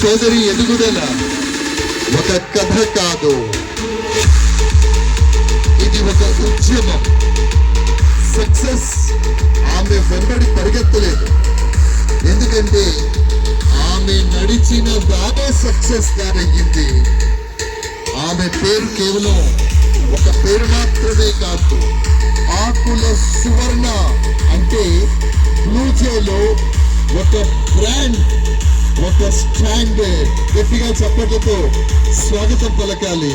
సోదరి ఎదుగుదల ఒక కథ కాదు, ఇది ఒక ఉద్యమం. సక్సెస్ ఆమె వెంబడి పరిగెత్తలేదు, ఎందుకంటే ఆమె నడిచిన దానే సక్సెస్ గానయ్యింది. ఆమె పేరు కేవలం ఒక పేరు మాత్రమే కాదు, ఆకుల సువర్ణ అంటే బ్లూజేలో ఒక బ్రాండ్, ఒక స్టాండర్డ్. గట్టిగా చప్పట్లతో స్వాగతం పలకాలి.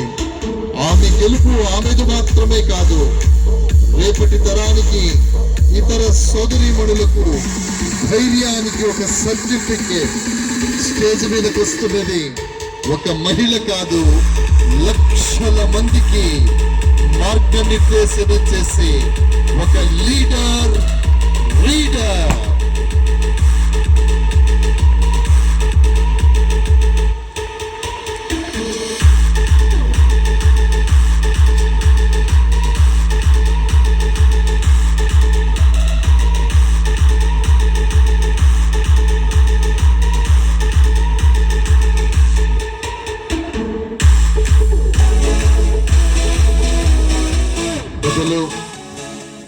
ఆమె గెలుపు ఆమెది మాత్రమే కాదు, రేపటి తరానికి ఇతర సోదరీమణులకు ధైర్యానికి ఒక సర్టిఫికేట్. స్టేజ్ మీదకి వస్తున్నది ఒక మహిళ కాదు, లక్షల మందికి మార్గనిర్దేశం చేసే ఒక లీడర్, రీడర్.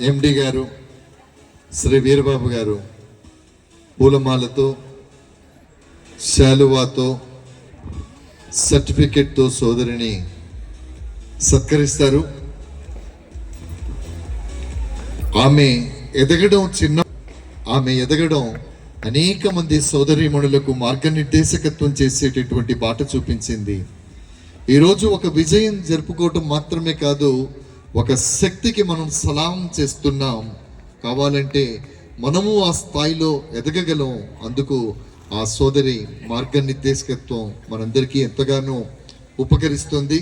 ఎండి గారు శ్రీ వీరబాబు గారు పూలమాలతో, శాలువాతో, సర్టిఫికెట్తో సోదరిని సత్కరిస్తారు. ఆమె ఎదగడం అనేక మంది సోదరీమణులకు మార్గనిర్దేశకత్వం చేసేటటువంటి బాట చూపించింది. ఈరోజు ఒక విజయం జరుపుకోవటం మాత్రమే కాదు, ఒక శక్తికి మనం సలాం చేస్తున్నాం. కావాలంటే మనము ఆ స్థాయిలో ఎదగగలం. అందుకు ఆ సోదరి మార్గనిర్దేశకత్వం మనందరికీ ఎంతగానో ఉపకరిస్తుంది.